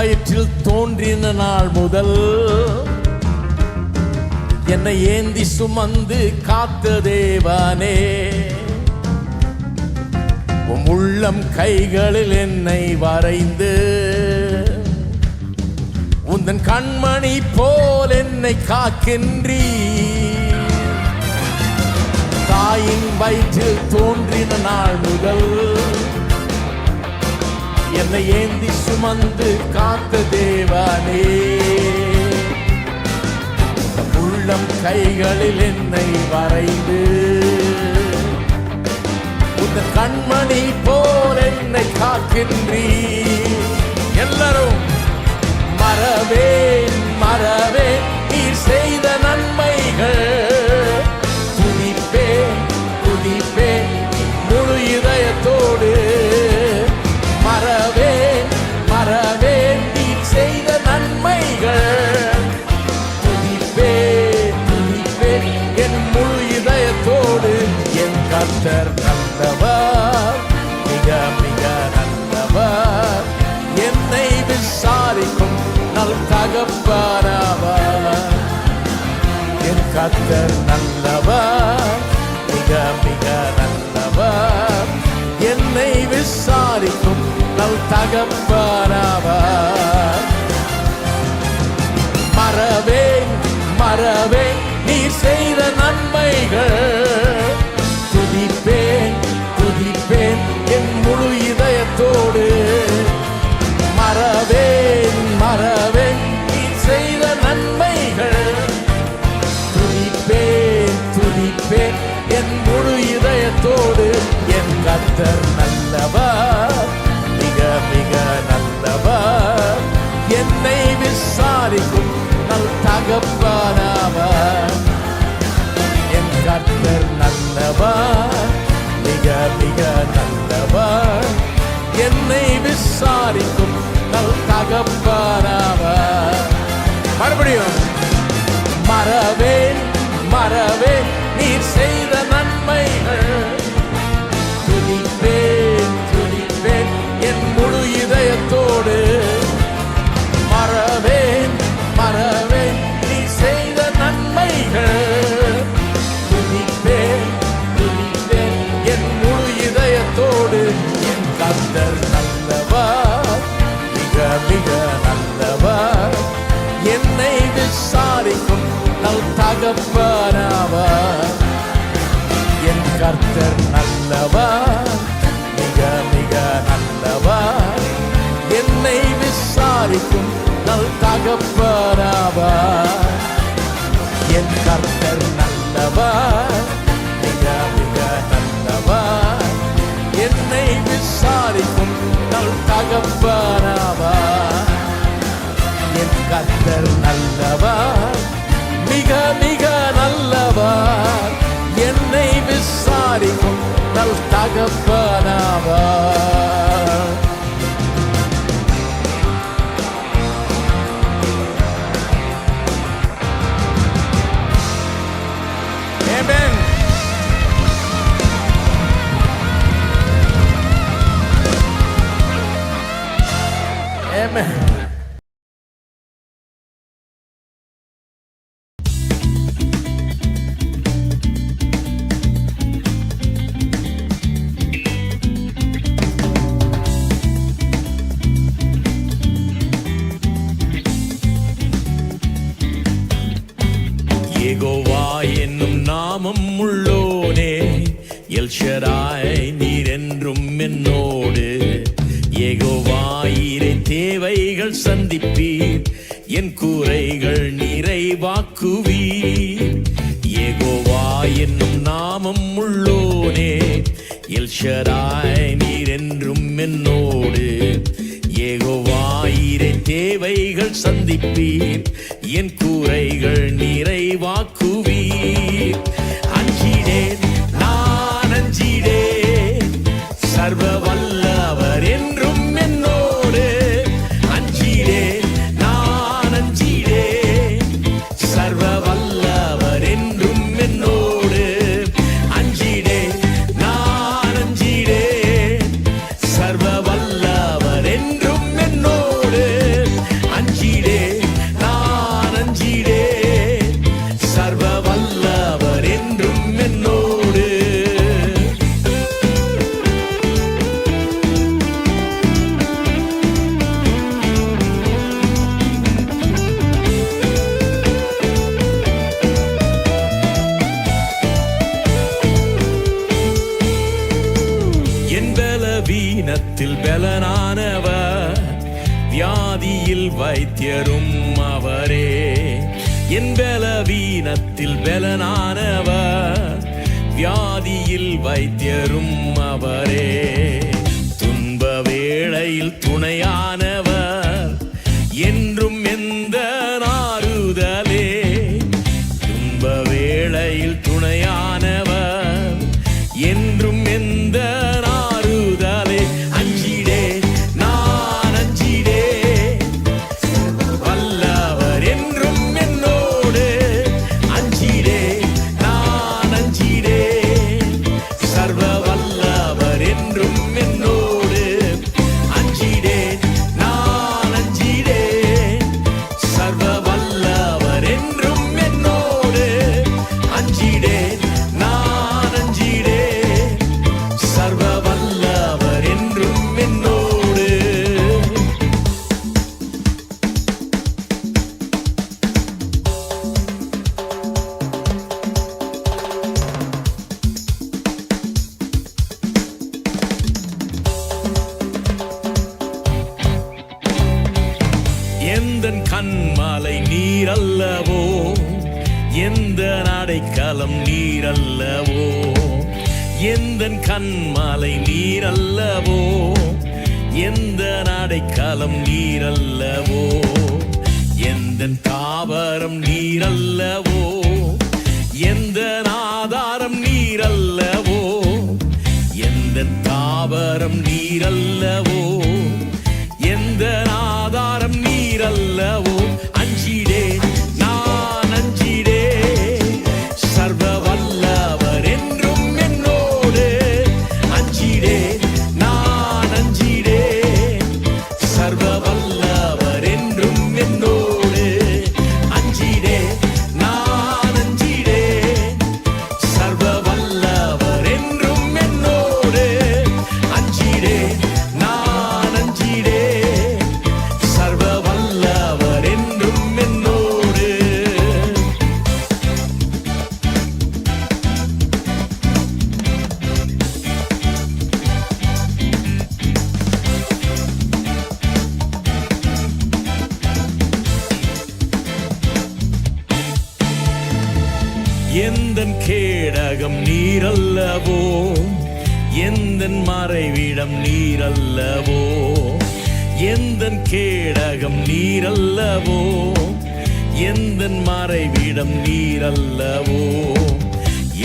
வயிற்றில் தோன்றின நாள் முதல் என்னை ஏந்தி சுமந்து காத்த தேவனே, உம் உள்ளம் கைகளில் என்னை வரைந்து உந்தன் கண்மணி போல் என்னை காக்கின்றீ. தாயின் வயிற்றில் தோன்றின நாள் முதல் என்னை ஏந்தி சுமந்து காத்த தேவனே, உள்ளம் கைகளில் என்னை வரைந்து உந்தன் கண்மணி போல் என்னை காக்கின்றீ. எல்லாரும் மறவேன் மறவேன் நீர் செய்த நன்மைகள், துதிப்பேன் துதிப்பேன் முழு இதயத்தோடு. மறவேன் மறவேன் நீர் செய்த நன்மைகள், துதிப்பேன் துதிப்பேன் என் முழு இதயத்தோடு. என் கர்த்தர் நல்லவர், மிக மிக நல்லவர், என்னை விசாரிக்கும் நல் தகப்பனவர். என் கர்த்தர் நல்லவர், மிக மிக நல்லவர், என்னை விசாரிக்கும் நல் தகப்பனவர். மறவேன் மறவேன் நீர் செய்த நன்மைகள், துதிப்பேன் துதிப்பேன் என் முழு இதயத்தோடு. மறவேன் மறவேன் நீர் செய்த நன்மைகள், துதிப்பேன் துதிப்பேன் என் முழு இதயத்தோடு. என் கர்த்தர் நல்லவர், மிக மிக நல்லவர், என்னை விசாரிக்கும் நல் தகப்பனவர். என் கர்த்தர் நல்லவர், மிக மிக நல்லவர், என்னை விசாரிக்கும் நல் தகப்பனவர். மறுபடியும் மறவேன் மறவேன் நீர் செய்த நன்மைகள், துதிப்பேன் துதிப்பேன் என் முழு இதயத்தோடு. மறவேன் மறவேன் நீர் செய்த நன்மைகள், துதிப்பேன் துதிப்பேன் என் முழு இதயத்தோடு. என் கர்த்தர் நல்லவர், மிக மிக நல்லவர், என்னை விசாரிக்கும் நல் தகப்பனவர். என் கர்த்தர் நல்லவர், மிக மிக நல்லவர், என்னை விசாரிக்கும் நல் தகப்பனவர். என் கர்த்தர் நல்லவர், மிக மிக நல்லவர், என்னை விசாரிக்கும் நல் தகப்பனவர். என் கர்த்தர் நல்லவர், மிக மிக நல்லவர், என்னை விசாரிக்கும் நல் தகப்பனவர். Amen. Amen. யெகோவா என்னும் நாமம் உள்ளோனே, எல் ஷடாய் நீர் என்றும் என்னோடு. யெகோவாயிரே தேவைகள் சந்திப்பீர், என் கூரைகள் நிறைவாக்குவீர். யெகோவா என்னும் நாமம் உள்ளோனே, எல் ஷடாய் நீர் என்றும் என்னோடு. யெகோவாயிரே தேவைகள் சந்திப்பீர், என் கூரைகள் நிறைவாக்குவீர். அஞ்சிடேன் நான் அஞ்சிடேன், சர்வ வல்லவர் என்றும் என்னோடு. அஞ்சிடேன் நான் அஞ்சிடேன், சர்வ வல்லவர் என்றும் என்னோடு. அஞ்சிடேன் நான் அஞ்சிடேன், சர்வ வல்லவர் என்றும் என்னோடு. வீணத்தில் பலனானவர், வியாதியில் வைத்தியரும் அவரே. என் பலவீனத்தில் பலனானவர், வியாதியில் வைத்தியரும் அவரே. துன்ப வேளையில் துணையானவர், என்றும் எந்த ஆறுதலே. துன்ப வேளையில் துணையானவர், என்றும் எந்த ஆறுதலே. அஞ்சிடே நான் அஞ்சிடே, வல்லவர் என்றும் என்னோடு. அஞ்சிடே நான் அஞ்சிடே, சர்வ வல்லவர் என்றும் என்னோடு. அஞ்சிடே நான் அஞ்சிடே, சர்வ வல்லவர் என்றும் என்னோடு. அஞ்சிடே நான் அஞ்சிடே, சர்வ வல்லவர் என்றும் என்னோடு. எந்தன் கண்மாலை நீரல்லவோ, எந்த அடைக்கலம் நீரல்லவோ. எந்தன் கண்மாலை நீரல்லவோ, எந்த அடைக்கலம் நீரல்லவோ. எந்தன் தாவரம் நீரல்லவோ, எந்த ஆதாரம் நீரல்லவோ. எந்தன் தாவரம் நீரல்லவோ, எந்த ஆதாரம் நீரல்லவோ. அஞ்சிடே நான் அஞ்சிடே, சர்வ வல்லவர் என்றும் என்னோடு. அஞ்சிடே நான் அஞ்சிடே, சர்வ வல்லவர் என்றும் என்னோடு. அஞ்சிடே நான் அஞ்சிடே, சர்வ வல்லவர் என்றும் என்னோடு. அஞ்சிடே நான் அஞ்சிடே, சர்வ வல்லவர் என்றும் என்னோடு. எந்தன் கேடகம் நீரல்லவோ, எந்தன் மறைவிடம் நீரல்லவோ. எந்தன் கேடகம் நீரல்லவோ, எந்தன் மறைவிடம் நீரல்லவோ.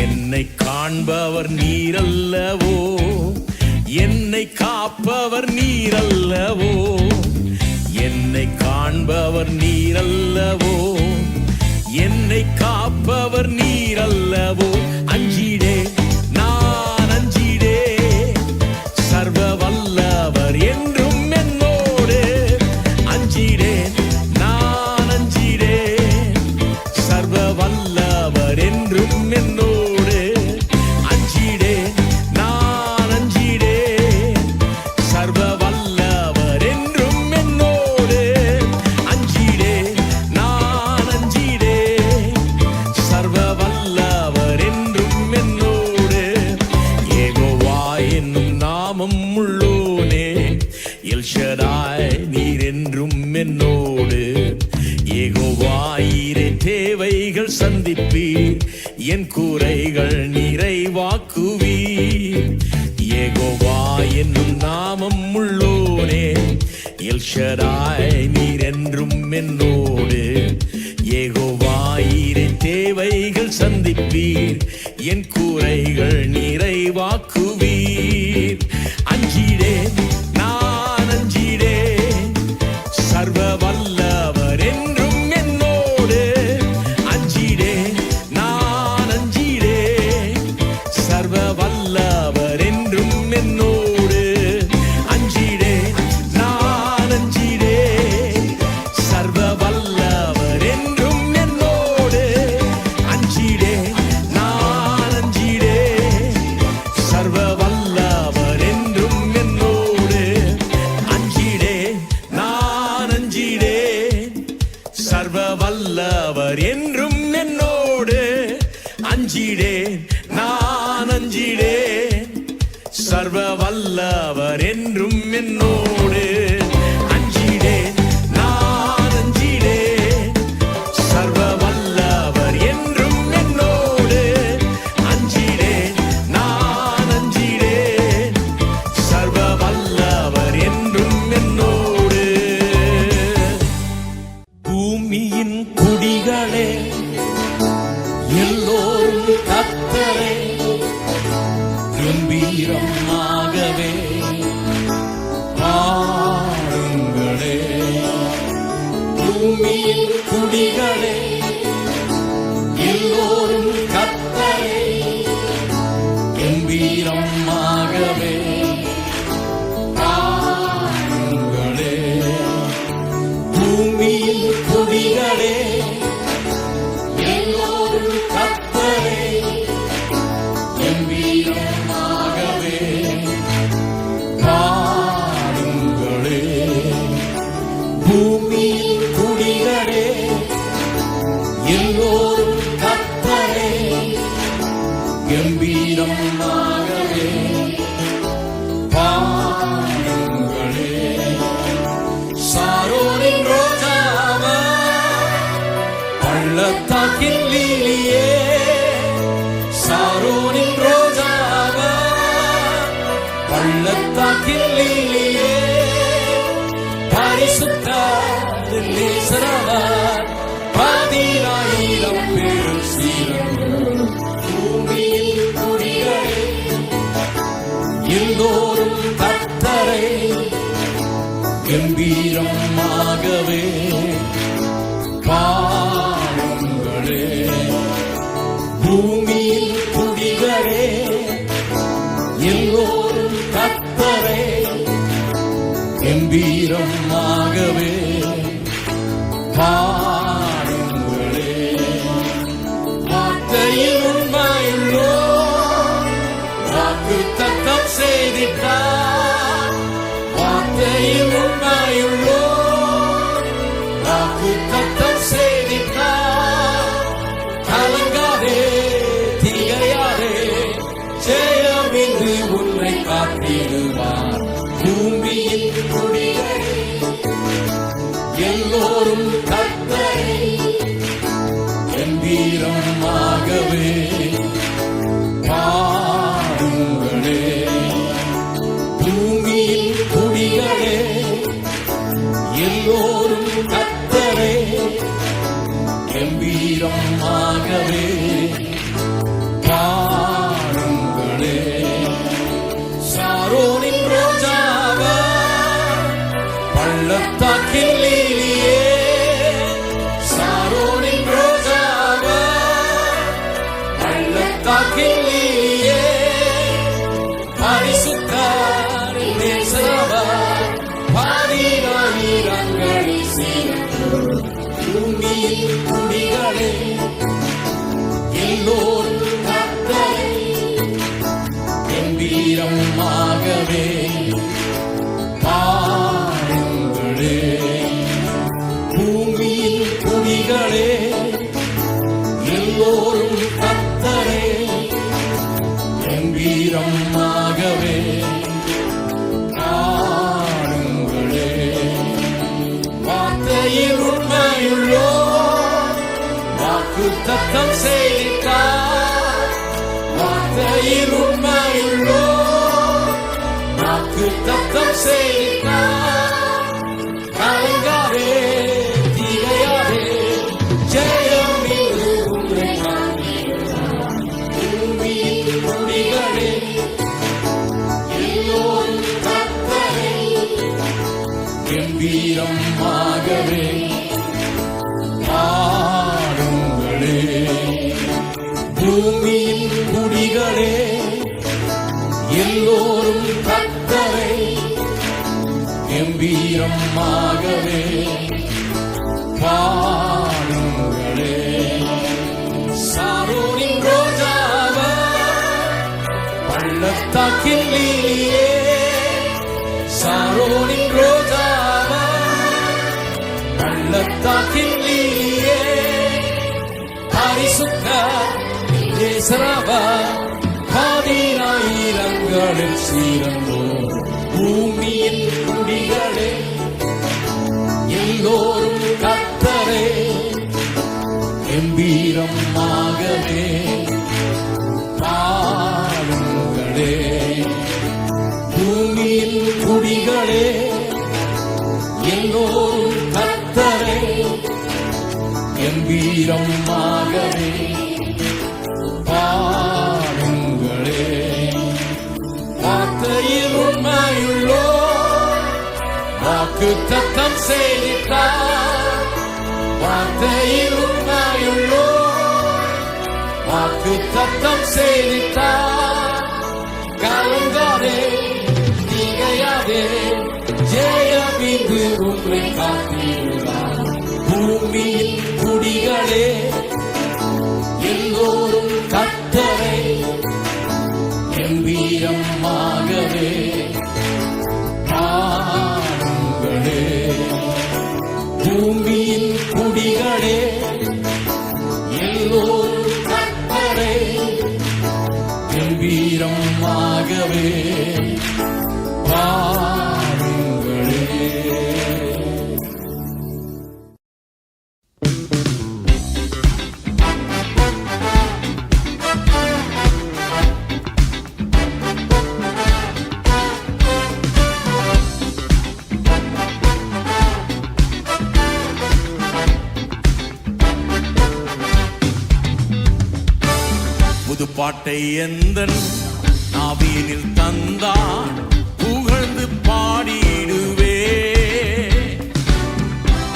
என்னை காண்பவர் நீரல்லவோ, என்னை காப்பவர் நீரல்லவோ. என்னை காண்பவர் நீரல்லவோ, என்னை காப்பவர் நீரல்லவோ. அஞ்சிடே நான் அஞ்சிடே, சர்வ வல்லவர் என்றும் என்னோடு. அஞ்சிடே நான் அஞ்சிடே, சர்வ வல்லவர் என்றும் என்னோடு. அஞ்சிடே நான் அஞ்சிடே, சர்வ வல்லவர் என்றும் என்னோடு. அஞ்சிடே நான் அஞ்சிடே, சர்வ வல்லவர் என்றும் என்னோடு. யெகோவா என்னும் நாமம் உள்ளோனே, எல் ஷடாய் நீர் என்றும் என்னோடு. யெகோவா ஈரே தேவைகள் சந்திப்பீர், என் குறைகள் நிறைவாக்குவீர். யெகோவா என்னும் நாமம் உள்ளோனே, எல் ஷடாய் நீர் என்றும் என்னோடு. யெகோவா ஈரே தேவைகள் சந்திப்பீர், என் குறைகள் நிறைவாக்குவீர். அஞ்சிடே நான் அஞ்சிடே, சர்வ வல்லவர் என்றும் என்னோடு. அஞ்சிடே நான் அஞ்சிடே, சர்வ வல்லவர் என்றும் என்னோடு. அஞ்சிடே நான் அஞ்சிடே, சர்வ வல்லவர் என்றும் என்னோடு. அஞ்சிடே நான் அஞ்சிடே, சர்வ வல்லவர் என்றும் என்னோடு. அஞ்சிடே நான் அஞ்சிடே, சர்வ வல்லவர் என்றும் என்னோடு. அஞ்சிடே நான் அஞ்சிடே, சர்வ வல்லவர் என்றும் என்னோடு. அஞ்சிடேன், நான் அஞ்சிடேன். சர்வ வல்லவர் என்றும் என்னோடு. அஞ்சிடேன், நான் அஞ்சிடேன். சர்வ வல்லவர் என்றும் என்னோடு. பூமியின் குடிகளே எல்லோரும் கர்த்தரை கம்பீரமாகவே பாடுங்களே. பூமியின் குடிகளே எல்லோரும் கர்த்தரை கம்பீரமாகவே பாடுங்களே. பூமியின் குடிகளே எல்லோரும் கர்த்தரை கம்பீரமாகவே பாடுங்களே. பூமியின் குடிகளே எல்லோரும் கர்த்தரை கம்பீரமாகவே பாடுங்களே. சாரோனின் ரோஜாவே, பள்ளத்தாக்கின் லீலியே, சாரோனின் ரோஜாவே, பள்ளத்தாக்கின் லீலியே, பரிசுத்தர் நேசரவர், 10,000 பேர் சீரன். பூமியின் குடிகளே எல்லோரும் கர்த்தரை கம்பீரமாகவே பாடுங்களே. பூமியின் குடிகளே எல்லோரும் கர்த்தரை கம்பீரமாகவே பாடுங்களே. வார்த்தையில் உண்மையுள்ளோ, வாக்குத்தத்தம் செய்திட்டார். வார்த்தையில் உண்மையுள்ளோ, வாக்குத்தத்தம் செய்திட்டார். கலங்காதே, திகையாதே, ஜெயமின்று உன்னை காத்திடுவார். பூமியின் குடிகளே எல்லோரும் கர்த்தரை கம்பீரமாகவே பாடுங்களே. பூமியின் குடிகளே எல்லோரும் கர்த்தரை கம்பீரமாகவே பாடுங்களே. சாரோனின் ரோஜாவே, பள்ளத்தாக்கின் லீலியே, சாரோனின் ரோஜாவே, பள்ளத்தாக்கின் லீலியே, பரிசுத்தர் நேசரவர், 10,000 சீரன். பூமியின் குடிகளே எல்லோரும் கர்த்தரை கம்பீரமாகவே பாடுங்களே. பூமியின் குடிகளே எல்லோரும் கர்த்தரை கம்பீரமாகவே பாடுங்களே. வார்த்தையில் உண்மையுள்ளோ, வாக்குத்தத்தம் செய்திட்டார். வார்த்தையில் உண்மையுள்ளோ, வாக்குத்தத்தம் செய்திட்டார். கலங்காதே, திகையாதே, ஜெயமின்று உன்னை காத்திடுவார். பூமியின் குடிகளே எல்லோரும் கர்த்தரை கம்பீரமாகவே பாடுங்களே. பூமியின் குடிகளே எல்லோரும் கர்த்தரை கம்பீரமாகவே பாடுங்களே. சாரோனின் ரோஜாவே, பள்ளத்தாக்கின் லீலியே, சாரோனின் ரோஜாவே, பள்ளத்தாக்கின் லீலியே, பரிசுத்தர் நேசரவர், பதினாயிரங்களில் சீரந்தோர் பூமியின் குடிகளே எல்லோரும் கர்த்தரே கம்பீரமாகவே பாடுங்களே. பூமியின் குடிகளே எல்லோரும் கர்த்தரே கம்பீரமாகவே பாடுங்களே. வார்த்தையில் உண்மையுள்ளோ வாக்கு தத்தம் செய்தார். வார்த்தையில் உண்மையுள்ளோ வாக்கு தத்தம் செய்தார். கலங்காதே திகையாதே ஜெயமின்று உன்னை காத்திருந்தார். பூமியின் குடிகளே எல்லோரும் கர்த்தரை கம்பீரமாகவே பாடுங்களே. பூமியின் குடிகளே எல்லோரும் கர்த்தரை கம்பீரமாகவே பாடுங்களே. புதுப்பாட்டை எந்தன் நாவினில் தந்தார் புகழ்ந்து பாடிடுவே.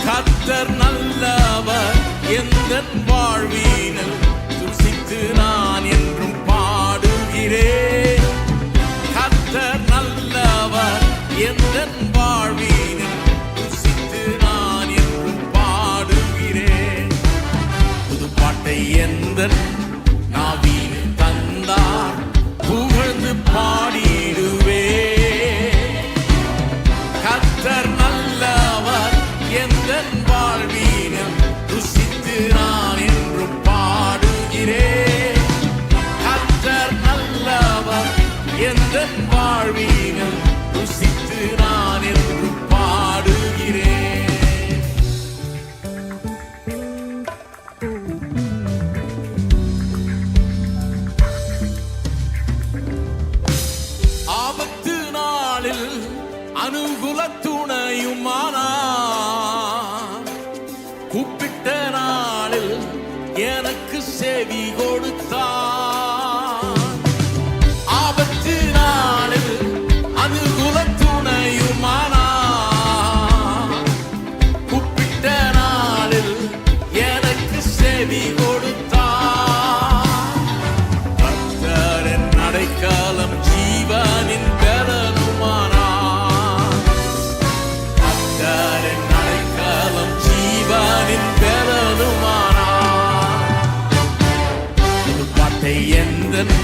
கர்த்தர் நல்லவர் எந்தன் வாழ்வினில் துசித்து நான் என்றும் பாடுகிறேன். கர்த்தர் நல்லவர் எந்தன் வாழ்வினில் துசித்து நான் என்றும் பாடுகிறேன். புதுப்பாட்டை எந்தன் நாவினில் தந்தார் புகழ்ந்து பாடிடுவே. கர்த்தர் நல்லவர் எந்தன் வாழ்வினில் ருசித்து நான் என்றும் பாடுகிறேன். கர்த்தர் நல்லவர் எந்தன் வாழ்வினில் ருசித்து நான் என்றும் பாடுகிறேன். ஆபத்து நாளில் அனுகூல துணையுமானார். கூப்பிட்ட நாளில் எனக்கு செவி கொடுத்தார். ஆபத்து நாளில் அனுகூல துணையுமானார். கூப்பிட்ட நாளில் எனக்கு செவி கொடுத்தார். கர்த்தரின் அடைக்கலம் ஜீவனின் பெறனுமானார். கர்த்தரின் அடைக்கலம் ஜீவனின் பெறனுமானார். புதுப்பாட்டை எந்தன்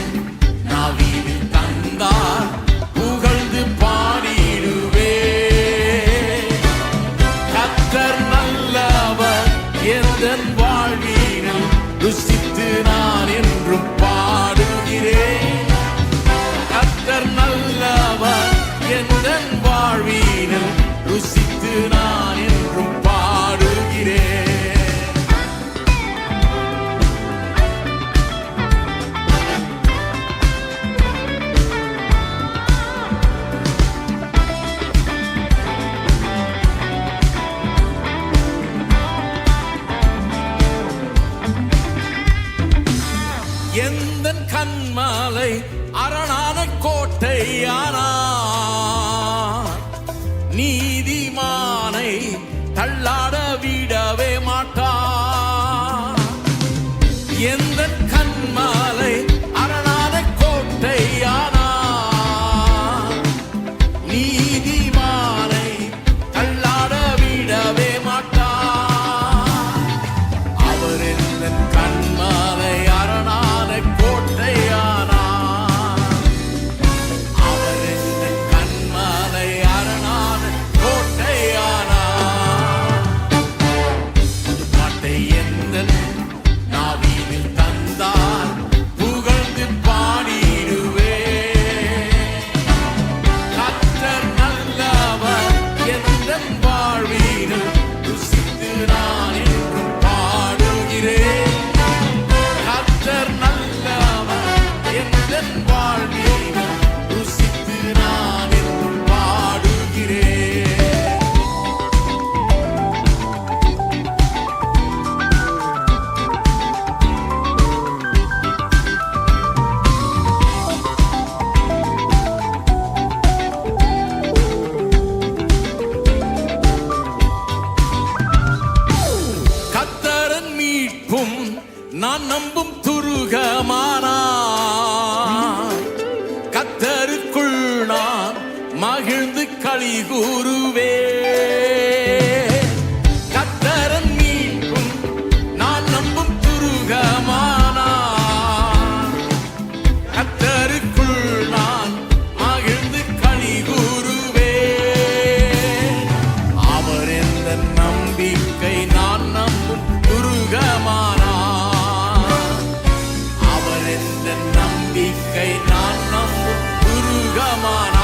நாவினில் தந்தார் புகழ்ந்து பாடிடுவே. கர்த்தர் நல்லவர் எந்தன் வாழ்வினில் ருசித்து நான் என்றும் பாடுகிறேன். கர்த்தர் நல்லவர் எந்தன் வாழ்வினில் ருசித்து நான் என்றும் பாடுகிறேன். எந்தன் கண்மாலை அரணான கோட்டையானார். நீதிமானை தள்ளாட விடவே மாட்டார். எந்தன் கண்மாலை அரணான கோட்டையானார். நீதிமானை தள்ளாட விடவே மாட்டார். அவர் எந்தன் கண்மாலை அரணான கோட்டையானார். அவர் எந்தன் கண்மாலை அரணான கோட்டையானார். கூறுவே. கர்த்தரன் மீட்பும் நான் நம்பும் துருகமானார். கர்த்தருக்குள் நான் மகிழ்ந்து களி கூறுவே. அவர் எந்த நம்பிக்கை நான் நம்பும் துருகமானார். அவர் எந்த நம்பிக்கை நான் நம்பும் துருகமானார்.